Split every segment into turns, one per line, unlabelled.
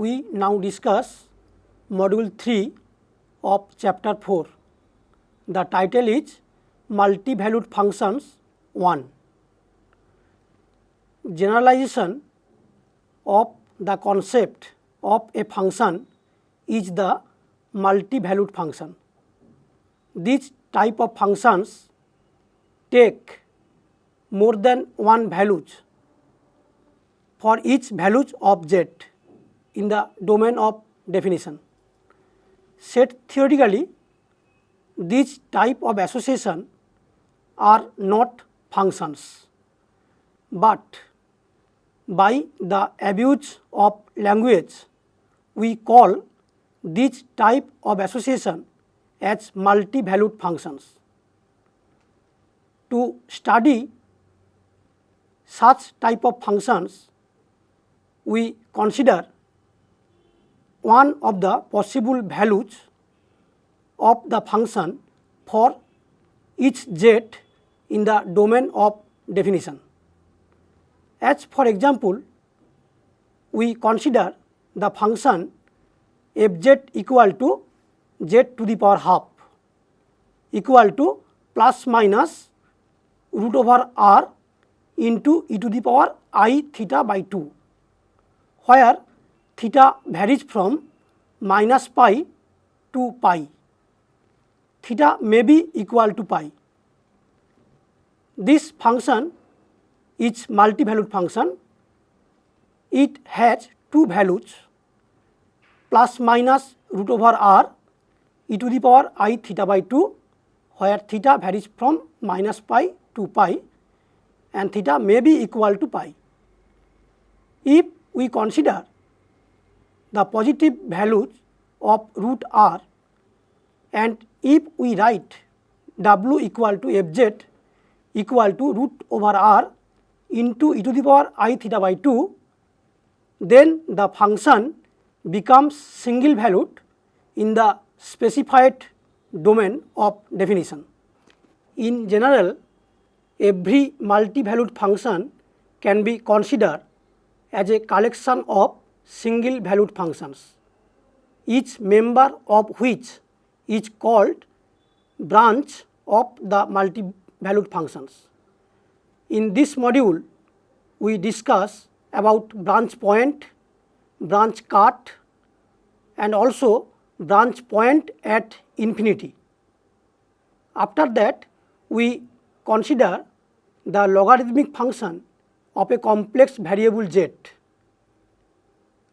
we now discuss module 3 of chapter 4. The title is Multi-Valued Functions 1. Generalization of the concept of a function is the multi-valued function. This type of functions take more than one values for each values of z in the domain of definition. Said theoretically, these type of association are not functions, but by the abuse of language, we call this type of association as multi-valued functions. To study such type of functions, we consider one of the possible values of the function for each z in the domain of definition. As for example, we consider the function fz equal to z to the power half equal to plus minus root over r into e to the power I theta by 2, where theta varies from minus pi to pi. Theta may be equal to pi. This function is multi-valued function. It has two values, plus minus root over r e to the power I theta by 2, where theta varies from minus pi to pi and theta may be equal to pi. If we consider the positive values of root r, and if we write w equal to fz equal to root over r into e to the power I theta by 2, then the function becomes single valued in the specified domain of definition. In general, every multi-valued function can be considered as a collection of single valued functions, each member of which is called branch of the multi-valued functions. In this module, we discuss about branch point, branch cut, and also branch point at infinity. After that, we consider the logarithmic function of a complex variable z.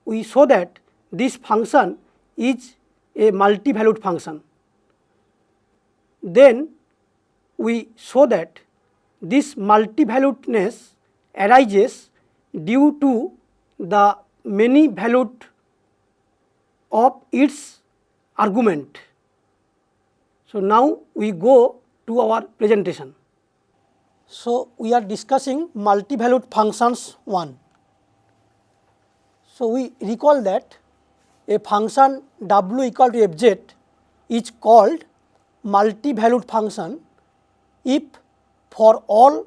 We show that this function is a multi-valued function. Then we show that this multi-valuedness arises due to the many valued of its argument. So now we go to our presentation. So we are discussing multi-valued functions 1. So we recall that a function w equal to fz is called multi-valued function if for all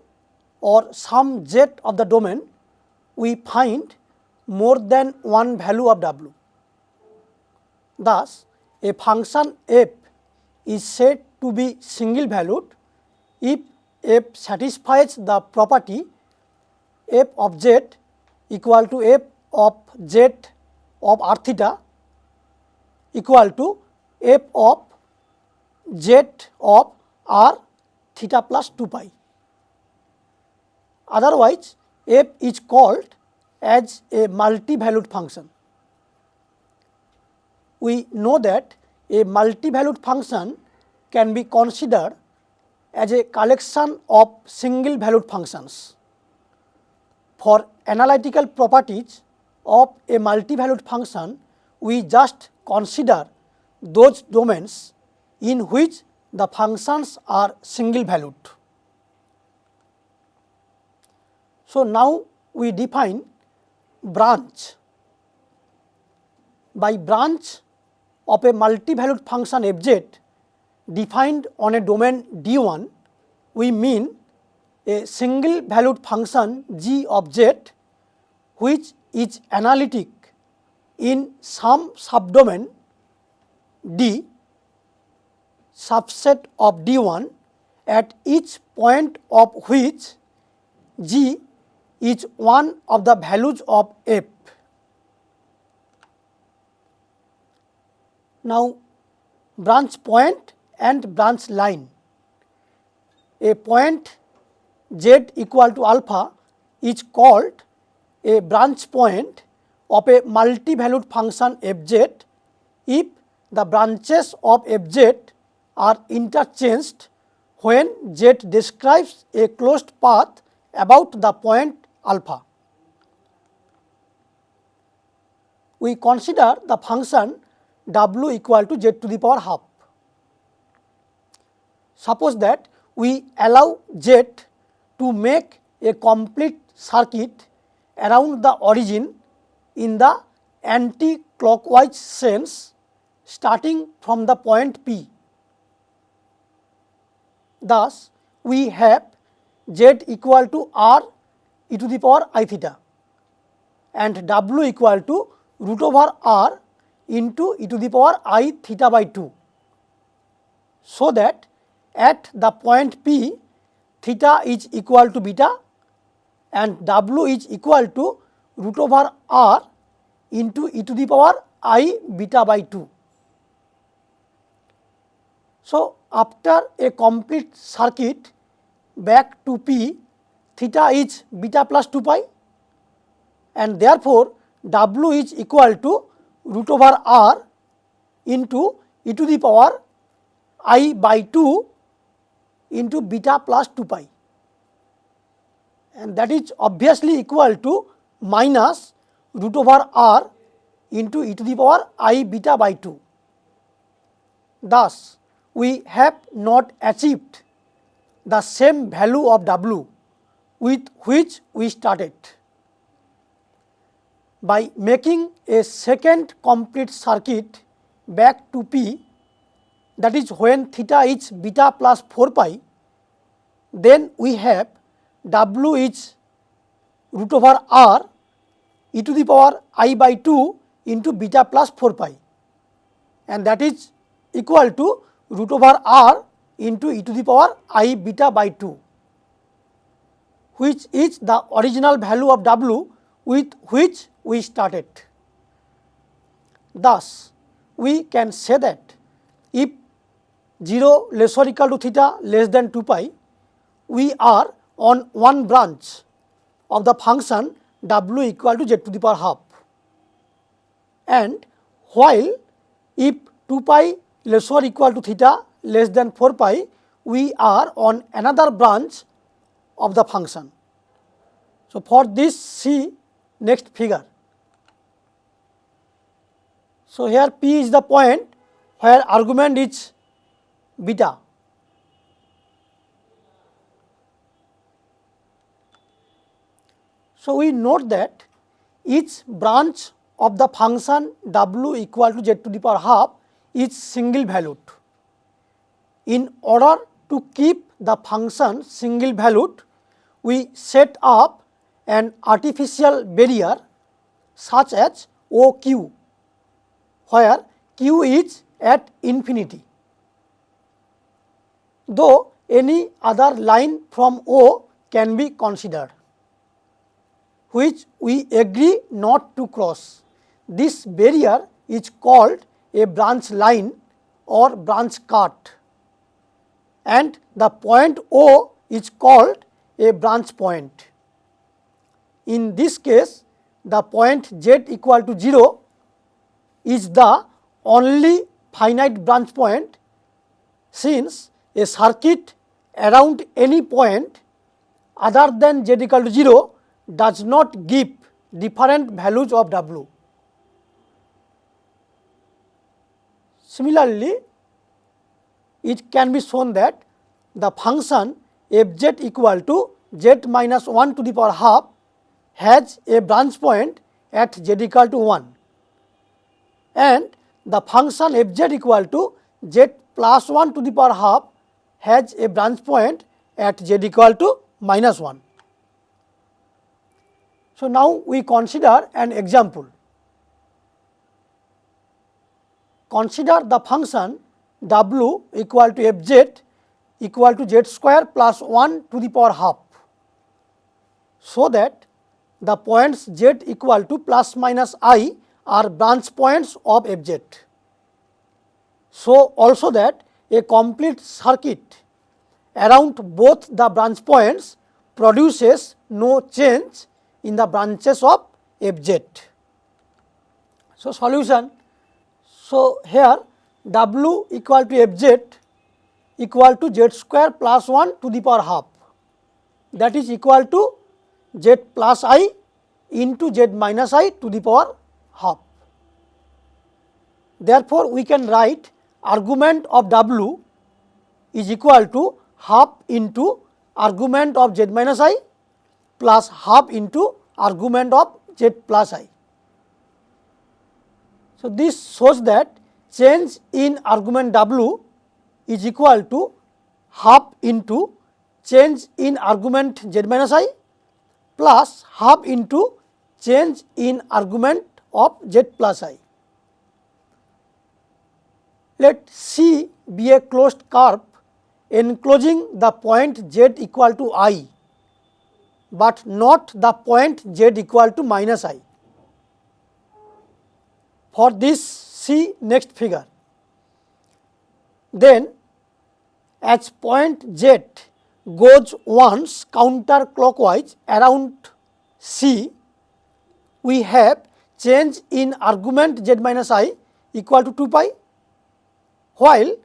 or some z of the domain we find more than one value of w. Thus, a function f is said to be single valued if f satisfies the property f of z equal to f of z of r theta equal to f of z of r theta plus 2 pi. Otherwise, f is called as a multi-valued function. We know that a multi-valued function can be considered as a collection of single valued functions. For analytical properties of a multi-valued function, we just consider those domains in which the functions are single valued. So now we define branch. By branch of a multi-valued function fz defined on a domain D1, we mean a single valued function g of z which is analytic in some subdomain D subset of D1 at each point of which G is one of the values of F. Now, branch point and branch line. A point Z equal to alpha is called a branch point of a multi-valued function fz if the branches of fz are interchanged when z describes a closed path about the point alpha. We consider the function w equal to z to the power half. Suppose that we allow z to make a complete circuit around the origin in the anti-clockwise sense starting from the point P. Thus, we have z equal to r e to the power I theta and w equal to root over r into e to the power I theta by 2. So that at the point P, theta is equal to beta and w is equal to root over r into e to the power I beta by 2. So, after a complete circuit back to P, theta is beta plus 2 pi and therefore, w is equal to root over r into e to the power I by 2 into beta plus 2 pi, and that is obviously equal to minus root over r into e to the power I beta by 2. Thus, we have not achieved the same value of w with which we started. By making a second complete circuit back to P, that is when theta is beta plus 4 pi, then we have w is root over r e to the power I by 2 into beta plus 4 pi, and that is equal to root over r into e to the power I beta by 2, which is the original value of w with which we started. Thus, we can say that if 0 less or equal to theta less than 2 pi, we are on one branch of the function w equal to z to the power half, and while if 2 pi less or equal to theta less than 4 pi, we are on another branch of the function. So, for this see next figure. So, here P is the point where argument is beta. So, we note that each branch of the function w equal to z to the power half is single valued. In order to keep the function single valued, we set up an artificial barrier such as OQ, where Q is at infinity. Though any other line from O can be considered, which we agree not to cross. This barrier is called a branch line or branch cut, and the point O is called a branch point. In this case, the point z equal to 0 is the only finite branch point, since a circuit around any point other than z equal to 0 does not give different values of w. Similarly, it can be shown that the function fz equal to z minus 1 to the power half has a branch point at z equal to 1, and the function fz equal to z plus 1 to the power half has a branch point at z equal to minus 1. So, now we consider an example. consider the function w equal to fz equal to z square plus 1 to the power half, so that the points z equal to plus minus I are branch points of fz. So also that a complete circuit around both the branch points produces no change in the branches of fz. So solution. So here w equal to fz equal to z square plus 1 to the power half, that is equal to z plus I into z minus I to the power half. Therefore, we can write argument of w is equal to half into argument of z minus I plus half into argument of z plus I. So this shows that change in argument w is equal to half into change in argument z minus I plus half into change in argument of z plus I. Let C be a closed curve enclosing the point z equal to I, but not the point z equal to minus I. For this, see next figure. Then as point z goes once counterclockwise around C, we have change in argument z minus I equal to 2 pi, while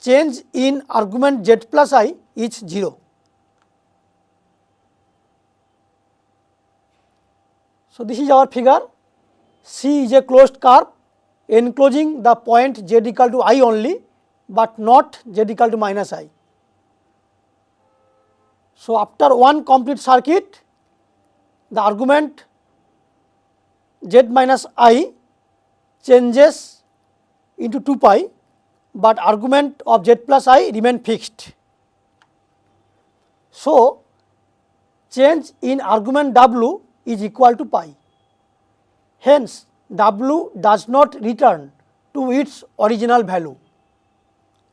change in argument z plus I is 0. So this is our figure. C is a closed curve enclosing the point z equal to I only, but not z equal to minus I. So after one complete circuit, the argument z minus I changes into 2 pi, but argument of z plus I remain fixed. So change in argument w is equal to pi. Hence w does not return to its original value,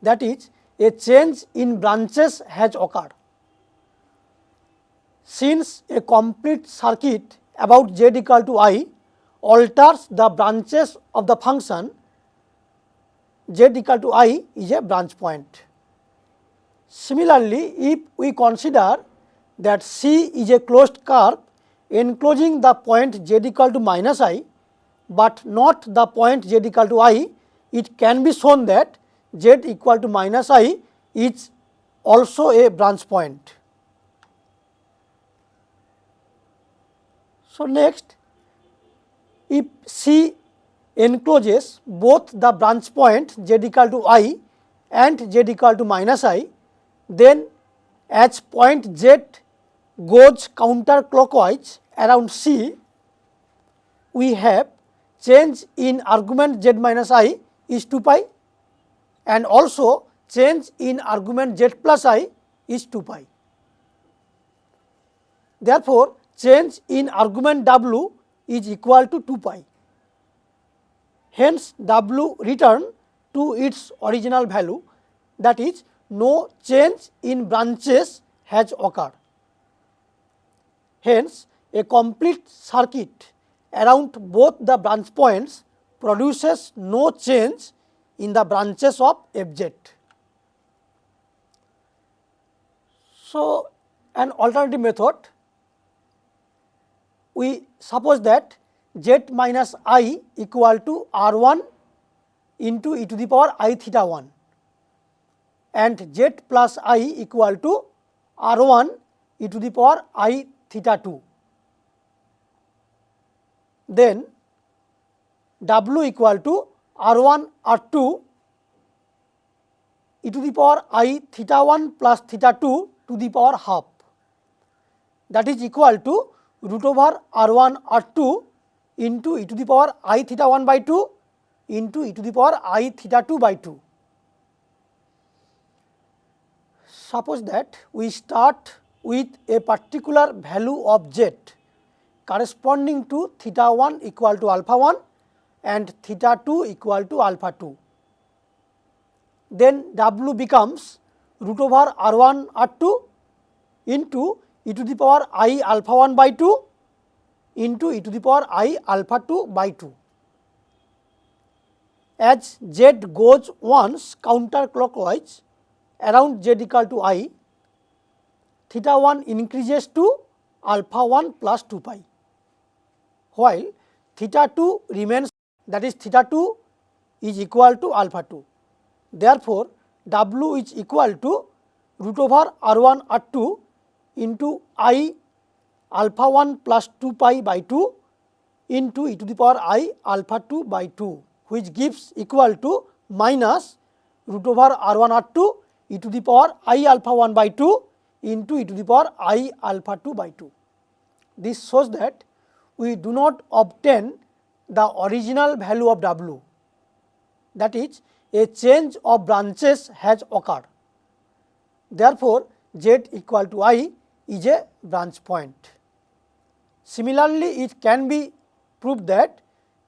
that is, a change in branches has occurred. Since a complete circuit about z equal to I alters the branches of the function, z equal to I is a branch point. Similarly, if we consider that C is a closed curve enclosing the point z equal to minus I, but not the point z equal to I, it can be shown that z equal to minus I is also a branch point. So next, if C encloses both the branch point z equal to I and z equal to minus I, then as point z goes counterclockwise around C, we have change in argument z minus I is 2 pi, and also change in argument z plus I is 2 pi. Therefore, change in argument w is equal to 2 pi. Hence, w return to its original value, that is, no change in branches has occurred. Hence, a complete circuit around both the branch points produces no change in the branches of fz. So, an alternative method, we suppose that z minus I equal to r1 into e to the power I theta 1 and z plus I equal to r1 e to the power I theta 2. Then w equal to r1 r2 e to the power I theta 1 plus theta 2 to the power half, that is equal to root over r1 r2 into e to the power I theta 1 by 2 into e to the power I theta 2 by 2. Suppose that we start with a particular value of z corresponding to theta 1 equal to alpha 1 and theta 2 equal to alpha 2. then W becomes root over R1 R2 into e to the power I alpha 1 by 2 into e to the power I alpha 2 by 2. As Z goes once counterclockwise around Z equal to I, theta 1 increases to alpha 1 plus 2 pi, while theta 2 remains, that is theta 2 is equal to alpha 2. Therefore, W is equal to root over R1 R2 into I alpha 1 plus 2 pi by 2 into e to the power I alpha 2 by 2, which gives equal to minus root over R1 R2 e to the power I alpha 1 by 2 into e to the power I alpha 2 by 2. This shows that we do not obtain the original value of W, that is, a change of branches has occurred. Therefore, Z equal to I is a branch point. Similarly, it can be proved that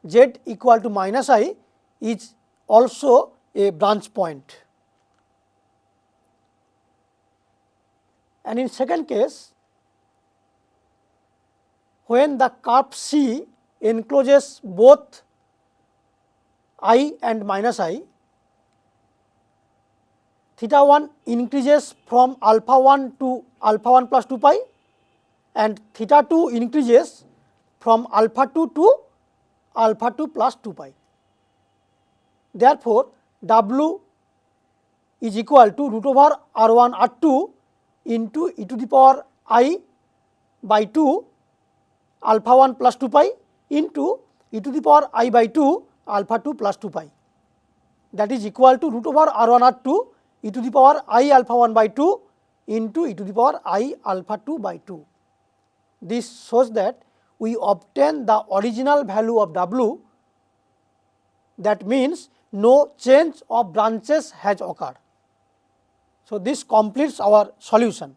Z equal to minus I is also a branch point. And in second case, when the curve C encloses both I and minus I, theta 1 increases from alpha 1 to alpha 1 plus 2 pi and theta 2 increases from alpha 2 to alpha 2 plus 2 pi. Therefore, W is equal to root over R1 R2 into e to the power I by 2 alpha 1 plus 2 pi into e to the power I by 2 alpha 2 plus 2 pi, that is equal to root over R1 R2 e to the power I alpha 1 by 2 into e to the power I alpha 2 by 2. This shows that we obtain the original value of W, that means no change of branches has occurred. So, this completes our solution.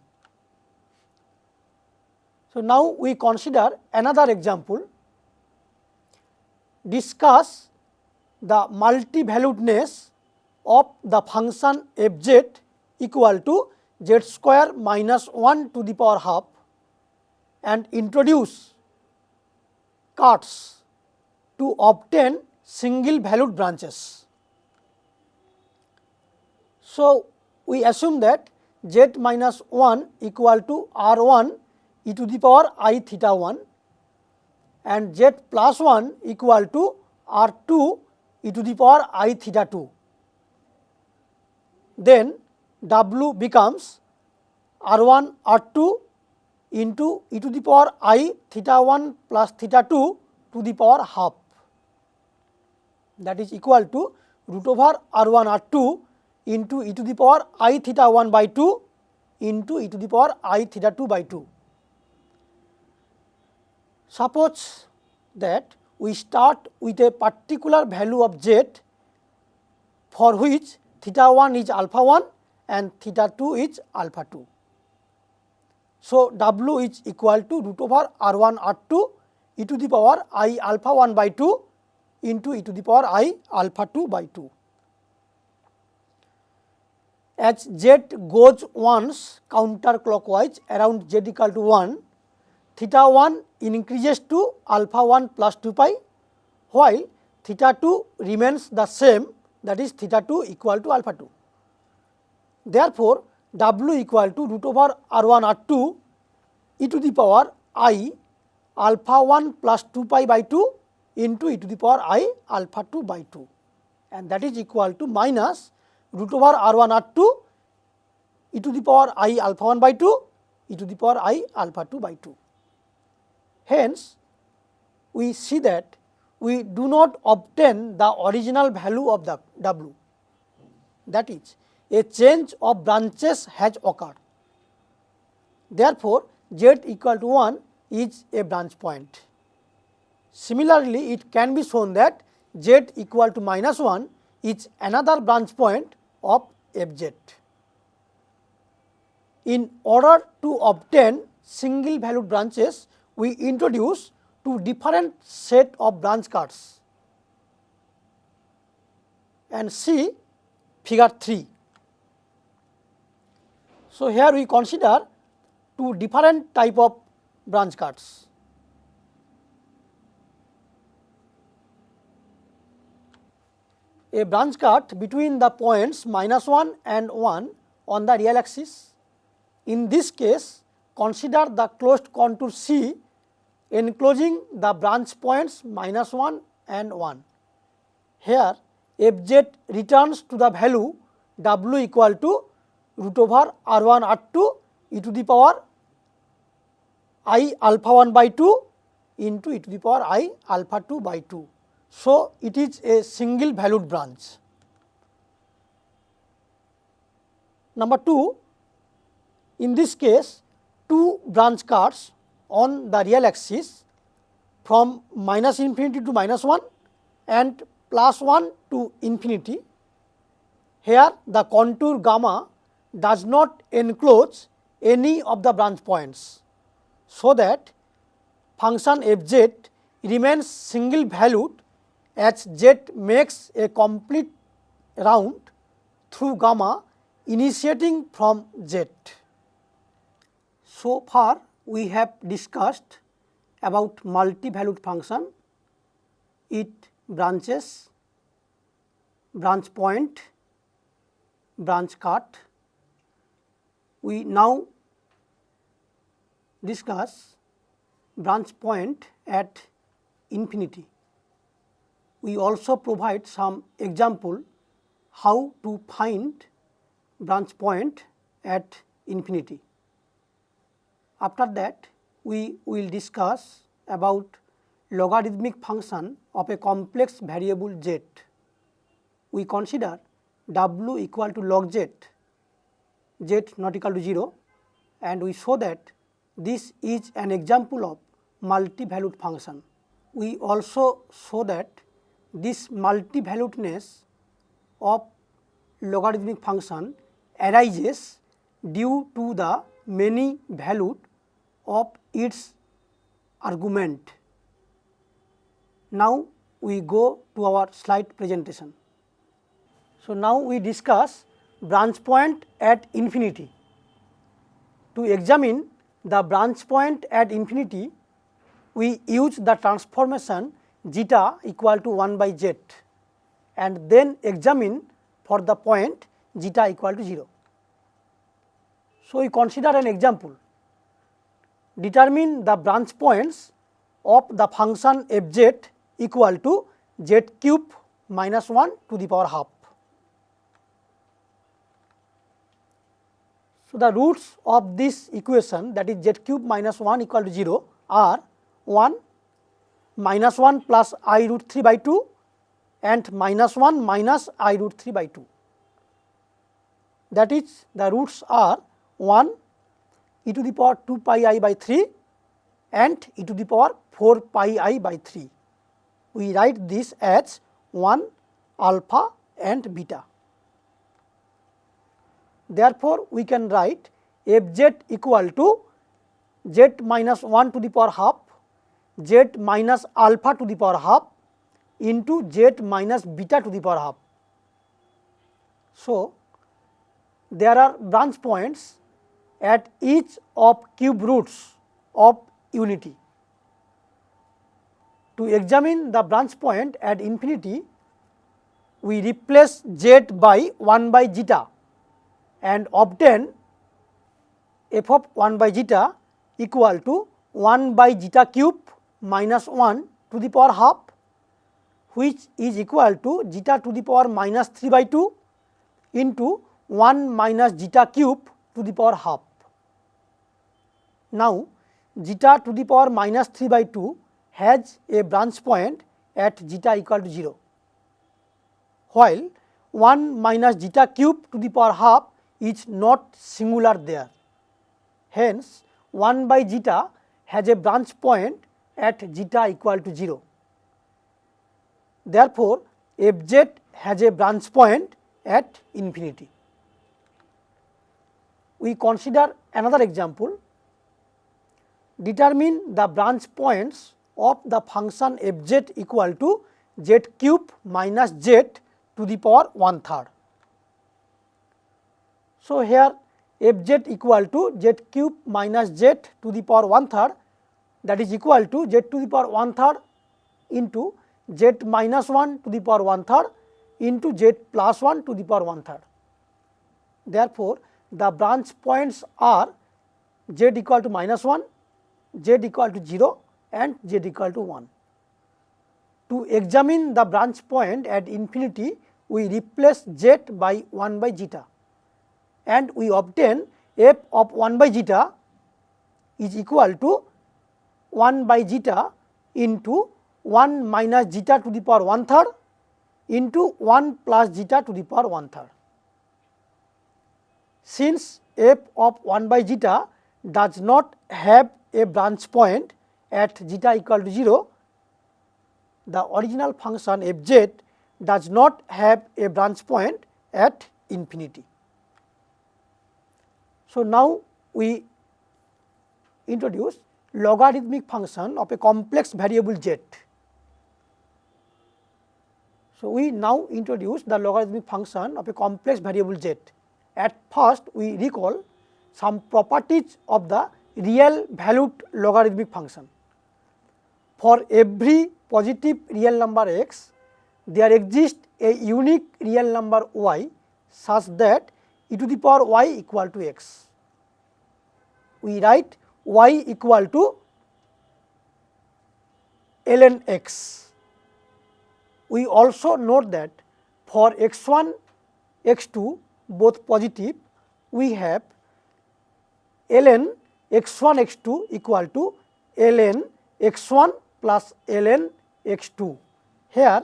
So, now we consider another example. Discuss the multivaluedness of the function fz equal to z square minus 1 to the power half and introduce cuts to obtain single valued branches. So, we assume that z minus 1 equal to r1 e to the power I theta 1 and z plus 1 equal to r2 e to the power I theta 2. Then W becomes r1 r2 into e to the power I theta 1 plus theta 2 to the power half, that is equal to root over r1 r2 into e to the power I theta 1 by 2 into e to the power I theta 2 by 2. Suppose that we start with a particular value of z for which theta 1 is alpha 1 and theta 2 is alpha 2. So, W is equal to root over r1 r2 e to the power I alpha 1 by 2 into e to the power I alpha 2 by 2. As z goes once counterclockwise around z equal to 1, theta 1 increases to alpha 1 plus 2 pi, while theta 2 remains the same, that is theta 2 equal to alpha 2. Therefore, W equal to root over r1 r2 e to the power I alpha 1 plus 2 pi by 2 into e to the power I alpha 2 by 2, and that is equal to minus root over r1 r2 e to the power I alpha 1 by 2 e to the power I alpha 2 by 2. Hence, we see that we do not obtain the original value of the W, that is, a change of branches has occurred. Therefore, z equal to 1 is a branch point. Similarly, it can be shown that z equal to minus 1 is another branch point of fz. In order to obtain single valued branches, we introduce two different set of branch cuts and see figure 3. So, here we consider two different type of branch cuts. A branch cut between the points -1 and 1 on the real axis. In this case, consider the closed contour C enclosing the branch points -1 and 1. Here Fz returns to the value W equal to root over R1 R2 e to the power I alpha 1 by 2 into e to the power I alpha 2 by 2. So, it is a single valued branch. Number 2, in this case two branch cuts on the real axis from -infinity to -1 and +1 to infinity. Here the contour gamma does not enclose any of the branch points, so that function Fz remains single valued as z makes a complete round through gamma initiating from z. So far we have discussed about multi-valued function, its branches, branch point, branch cut. We now discuss branch point at infinity. We also provide some example how to find branch point at infinity. After that, we will discuss about logarithmic function of a complex variable z. We consider W equal to log z, z not equal to 0, and we show that this is an example of multi-valued function. We also show that this multi-valuedness of logarithmic function arises due to the many valued of its argument. Now we go to our slide presentation. So now we discuss branch point at infinity. To examine the branch point at infinity, we use the transformation zeta equal to 1 by z and then examine for the point zeta equal to 0. So we consider an example. Determine the branch points of the function Fz equal to z cube minus 1 to the power half. So the roots of this equation, that is z cube minus 1 equal to 0, are 1 minus 1 plus I root 3 by 2 and minus 1 minus I root 3 by 2. That is, the roots are 1 e to the power 2 pi I by 3 and e to the power 4 pi I by 3. We write this as 1 alpha and beta. Therefore, we can write Fz equal to z minus 1 to the power half, z minus alpha to the power half into z minus beta to the power half. So, there are branch points at each of cube roots of unity. To examine the branch point at infinity, we replace z by 1 by zeta and obtain f of 1 by zeta equal to 1 by zeta cube minus 1 to the power half, which is equal to zeta to the power minus 3 by 2 into 1 minus zeta cube to the power half. Now, zeta to the power minus 3 by 2 has a branch point at zeta equal to 0, while 1 minus zeta cube to the power half is not singular there. Hence, 1 by zeta has a branch point at zeta equal to 0. Therefore, Fz has a branch point at infinity. We consider another example. Determine the branch points of the function Fz equal to z cube minus z to the power 1/3. So, here fz equal to z cube minus z to the power 1/3, that is equal to z to the power 1/3 into z minus 1 to the power 1/3 into z plus 1 to the power 1/3. Therefore, the branch points are z equal to minus 1, z equal to 0 and z equal to 1. To examine the branch point at infinity, we replace z by 1 by zeta and we obtain f of 1 by zeta is equal to 1 by zeta into 1 minus zeta to the power 1/3 into 1 plus zeta to the power 1/3. Since f of 1 by zeta does not have a branch point at zeta equal to 0, the original function fz does not have a branch point at infinity. So, now we introduce logarithmic function of a complex variable z. So, we now introduce the logarithmic function of a complex variable z. At first, we recall some properties of the real valued logarithmic function. For every positive real number x, there exists a unique real number y such that e to the power y equal to x. We write y equal to ln x. We also note that for x1, x2 both positive, we have ln x1 x2 equal to ln x1 plus ln x2. Here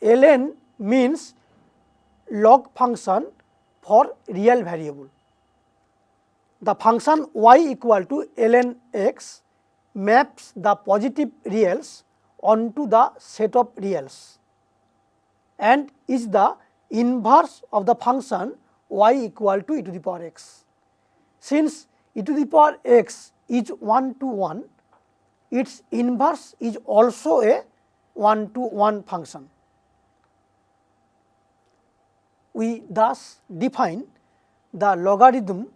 ln means log function for real variable. The function y equal to ln x maps the positive reals onto the set of reals and is the inverse of the function y equal to e to the power x. Since e to the power x is 1 to 1, its inverse is also a 1 to 1 function. We thus define the logarithm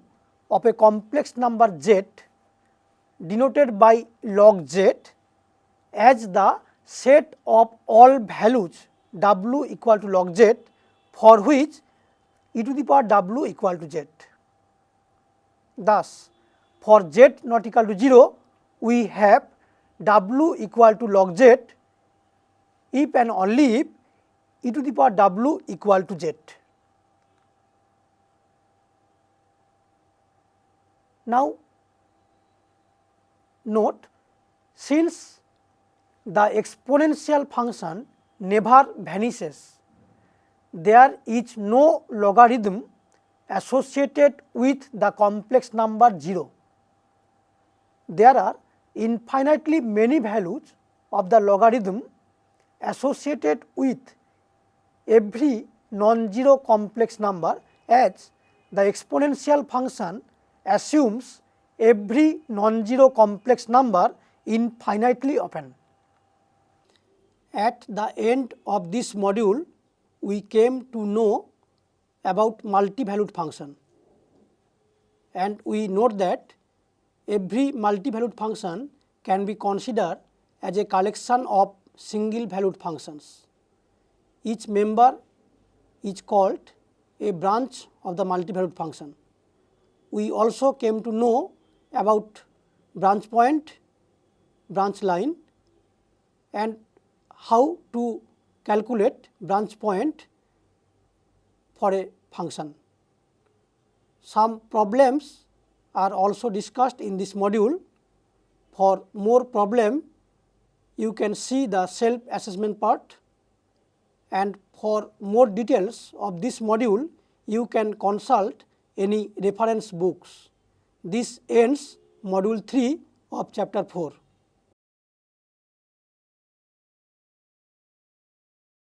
of a complex number z denoted by log z as the set of all values w equal to log z for which e to the power w equal to z. Thus, for z not equal to 0, we have w equal to log z if and only if e to the power w equal to z. Now, note, since the exponential function never vanishes, there is no logarithm associated with the complex number 0. There are infinitely many values of the logarithm associated with every non-zero complex number, as the exponential function assumes every non-zero complex number infinitely often. At the end of this module, we came to know about multi-valued function, and we note that every multi-valued function can be considered as a collection of single valued functions. Each member is called a branch of the multi-valued function. We also came to know about branch point, branch line, and how to calculate branch point for a function. Some problems are also discussed in this module. For more problem, you can see the self-assessment part, and for more details of this module, you can consult any reference books. This ends module 3 of chapter 4.